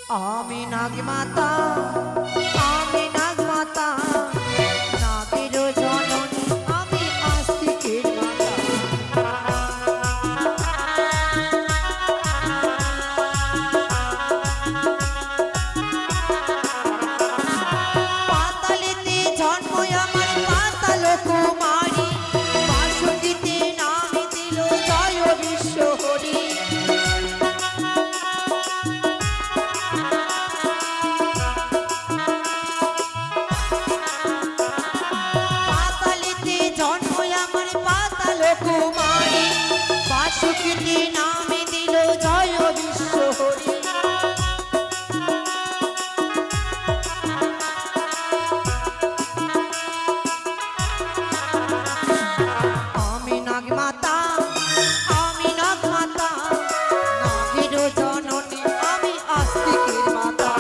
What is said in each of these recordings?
আমি নাগমাতা, আমি নাগমাতা, নাগের জননী, আমি আস্তিকের মাতা। পাতালেতে জন্ম আমার পাতাল কুমারী, বাসুদেতে নাম দিল জয় বিশ্ব হরি। কুমারী বাসুদেতে নাম দিল জয় বিশ্ব হরি। আমি নাগমাতা, আমি নাগমাতা, নাগের জননী, আমি আস্তিকের মাতা।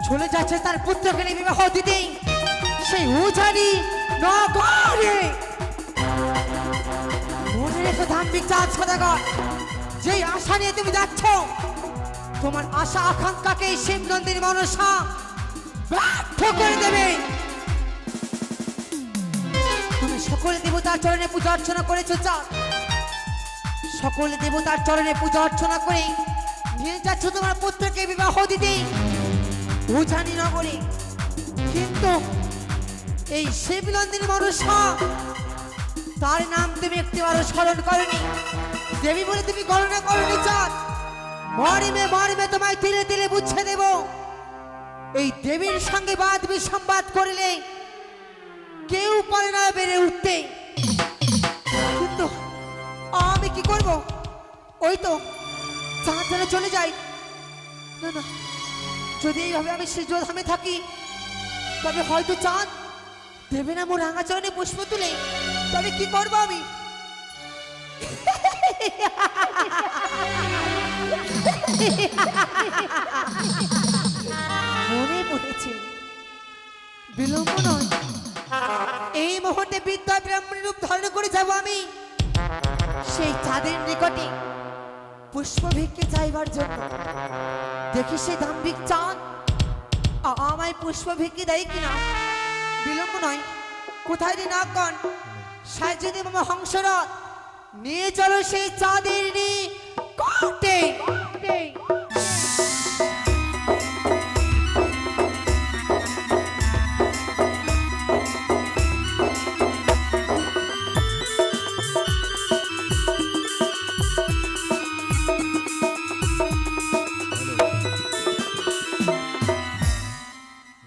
চলে যাচ্ছে তার পুত্রকে নিয়ে বিবাহ দিতে সেই উজানি নগরে। মনে রেখো ধার্মিক চাঁদ সদাগর, যেই আশা নিয়ে তুমি যাচ্ছ, তোমার আশা আকাঙ্ক্ষাকে শিবনন্দিনী মনসা ব্যর্থ করে দেবে। তুমি সকল দেবতার চরণে পূজা অর্চনা করেছো চাঁদ, সকল দেবতার চরণে পূজা অর্চনা করে নিয়ে যাচ্ছ তোমার পুত্রকে বিবাহ দিতে উজানি নগরে। কিন্তু এই শিবনন্দিনী মনসা, তার নাম তুমি একটিবারও স্মরণ করনি, দেবী বলে তুমি গণনা করনি চাঁদ। মরিমে মরিমে তোমায় তিলে তিলে বুঝে দেব। এই দেবীর সঙ্গে বাদ বিসংবাদ করলে কেউ পারে না বেড়ে উঠতে। কিন্তু আমি কি করব? ওই তো চাঁদ যেন চলে যাই। না না, যদি এইভাবে আমি সূর্যধামে থাকি, তবে হয়তো চাঁদ দেবে না মোর রাঙা চরণে পুষ্প তুলে। তবে কি করবো আমি? মনে পড়েছে, বিলম্ব নয়, এই মুহূর্তে বিদ্যা ব্রাহ্মণী রূপ ধারণ করে যাব আমি সেই চাঁদের নিকটে পুষ্প ভিক্ষে চাইবার জন্য। দেখি সেই দাম্ভিক চাঁদ আমায় পুষ্প ভিক্ষে দেয় কিনা। বিলম্ব নয়, কোথায় রে নাগগণ, সাহায্য দেব হংসরথ, নিয়ে চলো সেই চাঁদের নিকটে।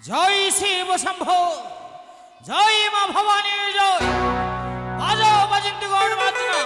জয় শিব শম্ভো, জয় মা ভবানী, জয় বাজাও বাজিন্দু গণ বাজনা।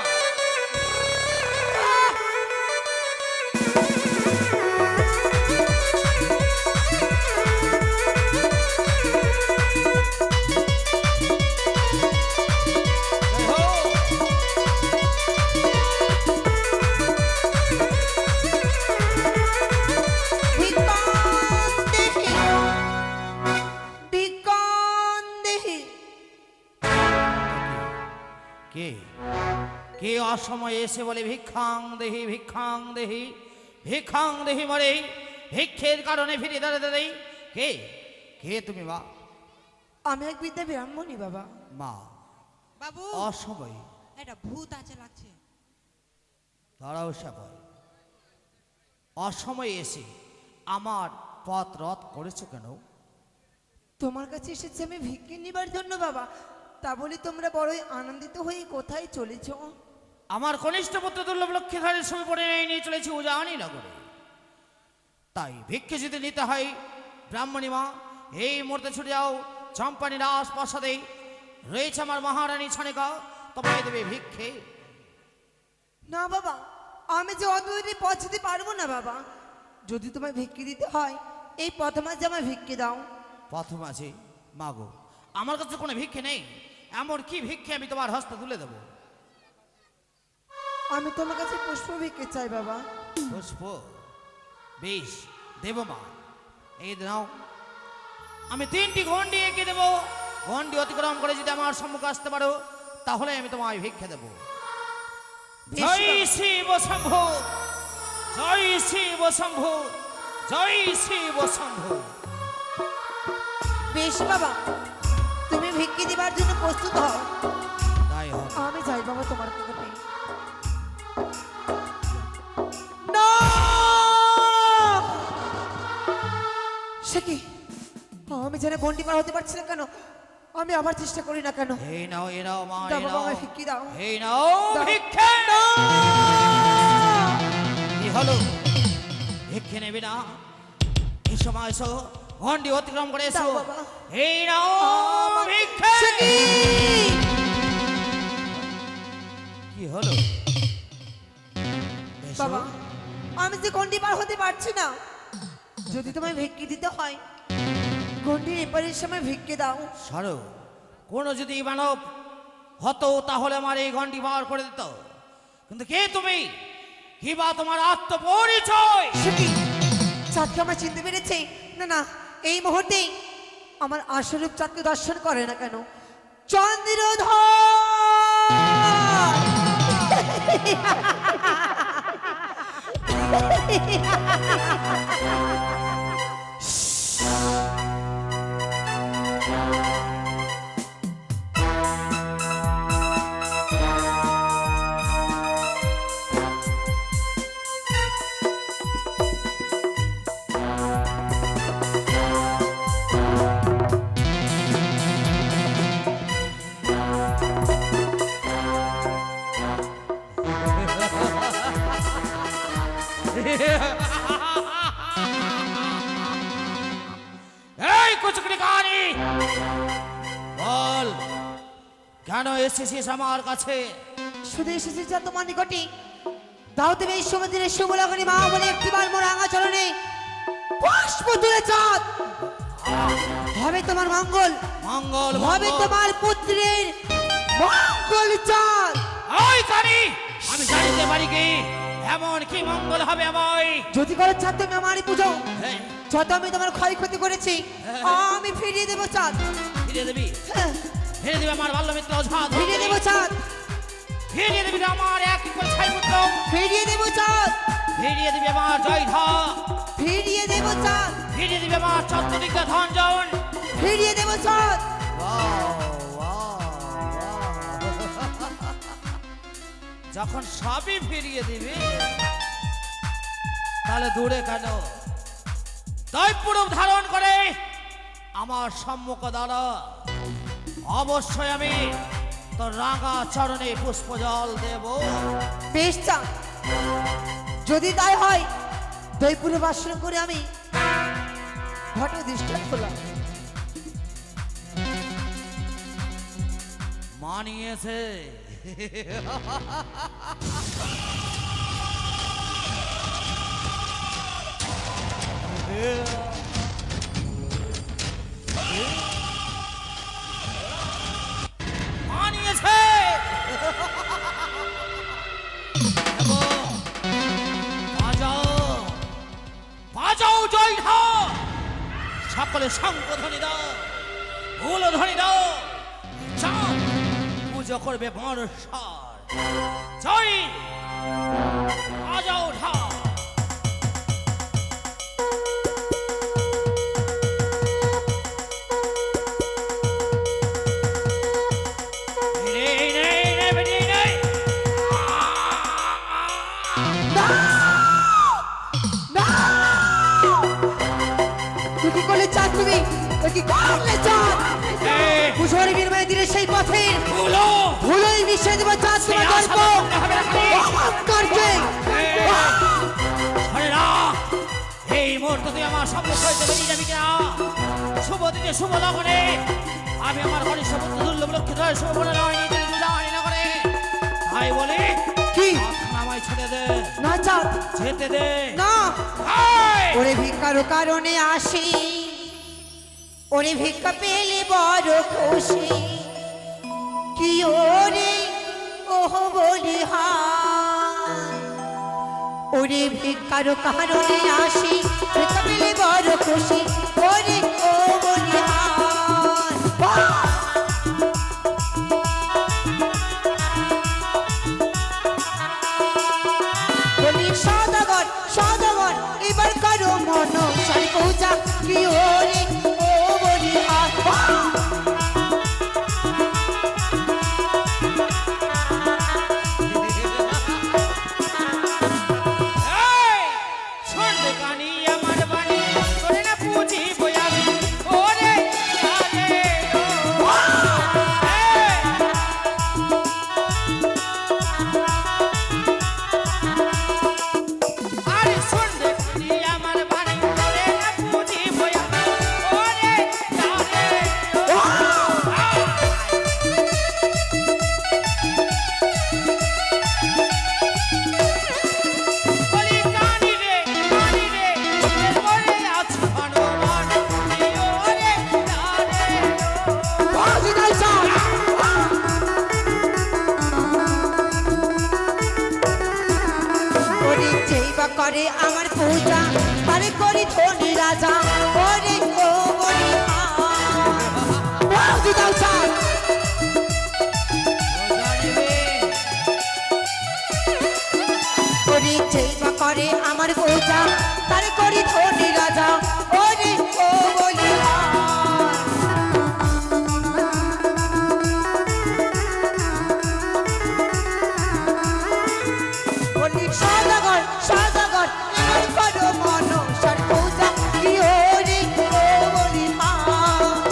কে অসময়ে এসে বলে ভিক্ষাং দেহি, ভিক্ষাং দেহি, ভিক্ষাং দেহি মরে, ভিক্ষের কারণে ফিরে দাঁড়াতে দেই। কে কে তুমি মা? আমি এক বিদ্যা ব্রাহ্মণী বাবা। মা বাবু অসময় এটা ভূত আছে লাগছে। তারাও সবাই অসময়ে এসে আমার পথ রথ করেছো কেন? তোমার কাছে এসেছি আমি ভিক্ষে নিবার জন্য বাবা। তা বলি তোমরা বড়ই আনন্দিত হয়ে কোথায় চলেছ? আমার কনিষ্ঠ পুত্র দুর্লভ লক্ষ্মীধারের ছবি পড়ে নিয়ে চলেছি উজানি নগরে। তাই ভিক্ষে যদি নিতে হয় ব্রাহ্মণী মা, এই মুহূর্তে ছুটে যাও চম্পানি রাস প্রাসাদে রয়েছে আমার মহারানী ছানিকা, তোমায় দেবে ভিক্ষে। না বাবা, আমি যে অত দূরে পৌঁছতে পারবো না বাবা। যদি তোমায় ভিক্ষে দিতে হয় এই প্রথমা যে আমায় ভিক্ষে দাও। প্রথম আছে মাগো, আমার কাছে কোনো ভিক্ষে নেই। এমন কি ভিক্ষে আমি তোমার হস্তে তুলে দেবো? আমি তোমার কাছে পুষ্প ভিক্ষে চাই বাবা। পুষ্প বেশ দেব মা। এই নাও, আমি 3টি গন্ডি এঁকে দেবো। গন্ডি অতিক্রম করে যদি আমার সম্মুখে আসতে পারো তাহলে আমি তোমায় ভিক্ষে দেবো। জয় শিব শম্ভু, জয় শিব শম্ভু, জয় শিব শম্ভু। বেশ বাবা, তুমি ভিক্ষে দিবার জন্য প্রস্তুত হও। তাই হবে। আমি যাই বাবা তোমার কাছে। না! সে কি? আমি যেন গন্ডি পার হতে পারছি না কেন? আমি আবার চেষ্টা করি না কেন? এই নাও, এই নাও মা, দাও এই বাবা, নাও, আমায় ভিক্ষে দাও। এই নাও দাও। ভিক্ষে। কি হলো? ভিক্ষে নেবে না? এই সময় এসো, গন্ডি অতিক্রম করে এসো। দাও বাবা। এই নাও ভিক্ষে। সে কি? কি হলো? এসো। বাবা, আমি যে গন্ডি পার হতে পারছি না। যদি তোমায় ভিক্ষে দিতে হয় গন্ডির এপারের সময় ভিক্ষে দাও। সরো, কোনো যদি মানব হতো তাহলে আমার এই গন্ডি বার করে দিত। কিন্তু কে তুমি? কি বা তোমার আত্মপরিচয়? সে কি? চাঁদকে আমার চিনতে পেরেছে? না না, এই মুহূর্তেই আমার আসরূপ চাঁদকে দর্শন করে না কেন? চন্দ্রধর! এই কুচকুড়ি কাহানি বল, কেন এসেছিস আমার কাছে? শুধু এসেছি যা তোমার নিকটে। দাও তুমি এই সমুদ্রে শুভলগ্নী মা বলে একটিবার মোর রাঙা চরণে পুষ্প তুলে চাঁদ। হবে তোমার মঙ্গল, মঙ্গল হবে মঙ্গল। তোমার পুত্রের মঙ্গল চাঁদ। ওই কানি, আমি জানিতে পারি কি এমন কি মঙ্গল হবে আমায়? যদি করো চাঁদ তুমি আমারই পুজো। হ্যাঁ, যত আমি তোমার ক্ষয়ক্ষতি করেছি আমি ফিরিয়ে দেবো চাঁদ। ফিরিয়ে দিবি? হ্যাঁ, ফিরিয়ে দিবি আমার বাল্যমিত্র অঝাত? ফিরিয়ে দেবো চাঁদ, ফিরিয়ে দিবি আমার এক করে ছাই পুত্র? ফিরিয়ে দেবো চাঁদ, ফিরিয়ে দিবি আমার জয়ধা? ফিরিয়ে দেবো চাঁদ, ফিরিয়ে দিবি আমার চন্দ্রদিগ্গা ধনজন? ফিরিয়ে দেবো চাঁদ। যখন সবই ফিরিয়ে দিবি তাহলে দূরে কেন? দৈবরূপ ধারণ করে আমার সম্মুখ দ্বারা অবশ্যই আমি তোর রাঙা চরণে পুষ্পজল দেব। বেশ চাঁদ, যদি তাই হয় দইপুরে বাসন করে আমি ঘট দৃষ্টি খোলাম। মানিয়েছে। মানিয়েছে। বাজাও বাজাও জয় ঢা, সকলে শঙ্খধ্বনি দাও, হুলধ্বনি দাও। চাঁদ পুজো করবে বর্ষার। জয় বাজাও ঢা। সেই পথের বলো ধুলোই মিশে দেবো চাঁদ সেই তোমার আশা গল্প করতে হবে না খালি। অহংকারকে আরে না, এই মুহূর্তে তুই আমার সম্মুখ হইতে বেরিয়ে যাবি কিনা? শুভ দিনে শুভ লগনে আমি আমার ঘনিষ্ঠ পুত্র দুর্লভ লক্ষ্মী ধরে শুভ বলে নয় নিজে জানি না করে, তাই বলি কি এখন আমায় ছেড়ে দে, না চাঁদ যেতে দে। না এই! ওরে ভিক্ষার কারণে আসি ওরে ভিক্ষা পেলে বড় খুশি কি ওরে ওহ বলি হায় ওরে ভিক্ষার কারণে আসি ভিক্ষা পেলে বড় খুশি ওরে ও বলি হায় বাহ! বলি সদাগর সদাগর এবার করো মন সারি পূজা কি ওরে ও বলি হায় বাহ! এই! শোন রে কানি আমার বাণী, তোরে না বুঝিব আমি। ওরে আরে ও! এই! আরে শোন রে কানি আমার বাণী, তোরে না বুঝিব আমি। ওরে আরে ও! বলি কানি রে এরপরে আছে হনুমান। ওরে আরে ও! বাজি নাই চাঁদ ওরে যেই বা করে আমার পূজা তারে করি ধনী রাজা ওরে ও বলি হায় বাজি দাও চাঁদ ওরে যেই বা করে আমার পূজা তারে করি ধনী রাজা ওরে ও বলি হায় বলি সদাগর সদাগর এবার করো মন সার পূজা কি ওরে ও বলি হায়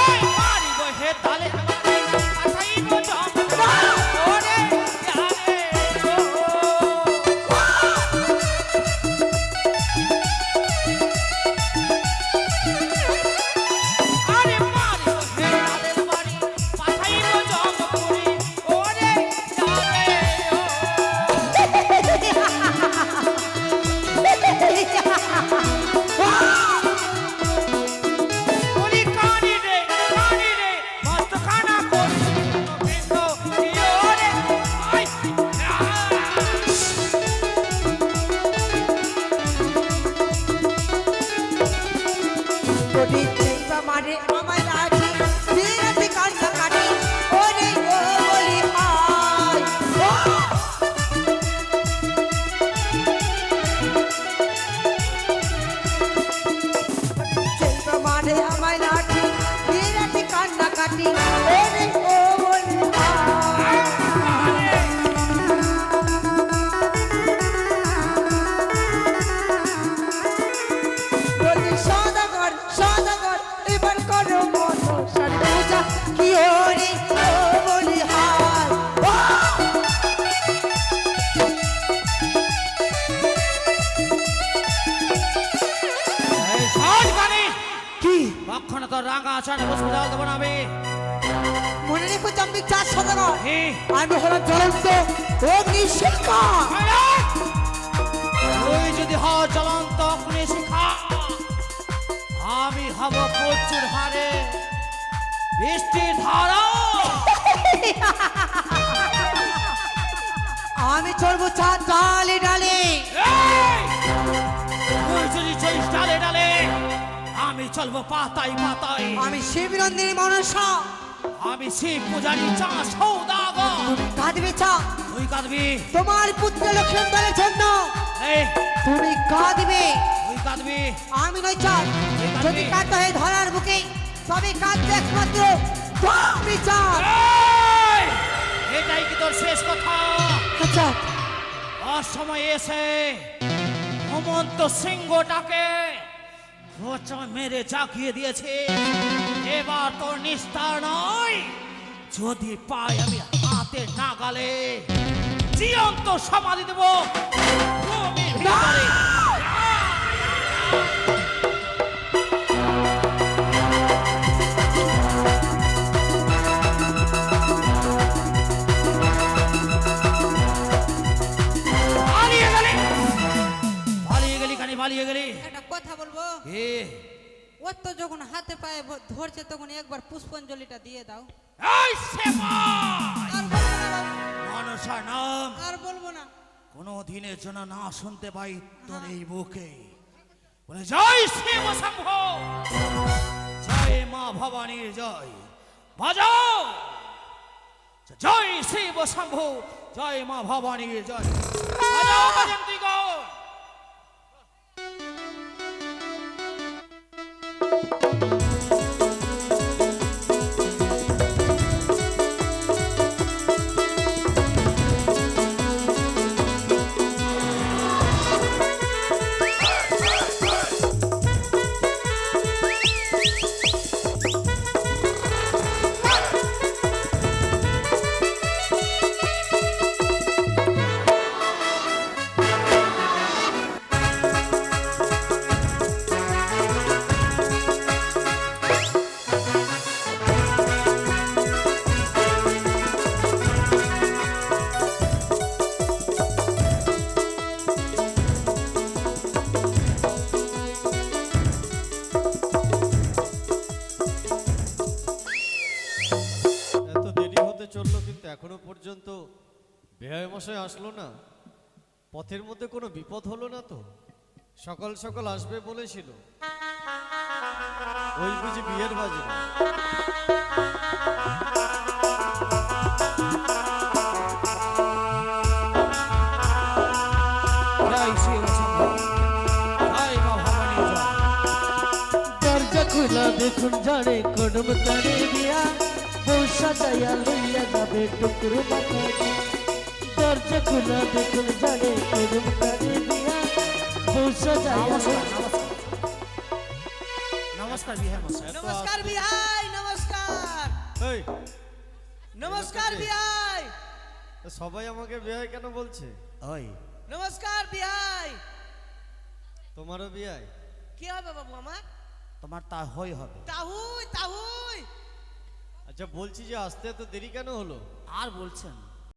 এই মারিব হে তালে আমাকে, পাঠাইব জমা। ওরে আরে ও! আরে মারিব হে তালের বাড়ি, পাঠাইব জমপুরি। ওরে আরে ও! বলি কানি রে মস্ত খানা করছি বিন্দ। ওরে আই! বলি যেই বা মারে আমার লাঠি বিরাটি কান্না কাটি ওরে ও বলি হায় যেই বা মারে আমার লাঠি বিরাটি কান্না কাটি ওরে ও বলি হায় বলি সদাগর সদাগর এবার করো মন সারি পূজা কি ওরে ও বলি হায় বাহ! এই সহজ কানি, কি কখনো তো রাঙা আচারে বসে যাও দেবো না আমি। মনে রেখো চম্পি চার সদাগর হে! আমি হলাম জ্বলন্ত অগ্নিশিখা আরে! তুই যদি হও জ্বলন্ত অগ্নি শিখা, আমি হব প্রচুর হারে বৃষ্টির ধারা। আমি চলবো চাঁদ ডালে ডালে এই! তুই যদি চলিস ডালে ডালে, আমি চলবো পাতায় পাতায়। আমি শিবনন্দিনী মনসা আমি শিব পূজারি চা সৌদাগর। তুমি কাঁদবে চাঁদ তুই কাঁদবি, তোমার পুত্র লক্ষ্মণদানের জন্য এই তুমি কাঁদবে তুই কাঁদবি। আমি নই চাঁদ কাঁদবে। যদি কাঁদতে হয় ধরার বুকে তবে কাঁদবে একমাত্র তুমি চাঁদ এই! এটাই কি তোর শেষ কথা? আচ্ছা অসময় এসে ঘুমন্ত সিংহটাকে খোঁচা মেরে জাগিয়ে দিয়েছে। এবার তোর নিস্তার নয়, যদি পাই আমি হাতে নাগালে জীবন্ত সমাধি দেব ভূমির ভিতরে। পালিয়ে গেলি। একটা কথা বলবো, ও তো যখন হাতে পায়ে ধরছে তখন একবার পুষ্পাঞ্জলিটা দিয়ে দাও। এই সেমাই! আর বলবো না বাবু, মনসার নাম আর বলবো না। কোনো দিনের জন্য না শুনতে পাই তোর এই বুকে। বলে জয় শিব শম্ভ, জয় মা ভবানীর জয়। বাজাও জয় শিব শম্ভ, জয় মা ভবানীর জয়। বাজাও বাজন্তিগণ। এত দেরি হতে চললো কিন্তু এখনো পর্যন্ত বেহাই মশাই আসলো না। পথের মধ্যে কোনো বিপদ হলো না তো? সকাল সকাল আসবে বলেছিল, ওই বুঝি বিয়ের বাজে। জয় শিব শম্ভ, জয় মা ভবানীর জয়। দরজা খুলা দেখুন জানে কদম তারে দিয়া বউ সাজাইয়া লইয়া যাবে টুকরো মাথা। দরজা খুলা দেখুন জানে কদম তারে দিয়া বউ সাজাইয়া নমস্কার নমস্কার নমস্কার বিহার মশাই। নমস্কার বিহাই, নমস্কার এই, নমস্কার বিহাই, তো সবাই আমাকে বেহাই কেন বলছে? ওই নমস্কার বিহাই। তোমারও বিয়াই? কি হবে বাবু আমার? তোমার তা হই হবে। তাহুই তাহুই। আচ্ছা বলছি যে আসতে এত দেরি কেন হলো? আর বলছেন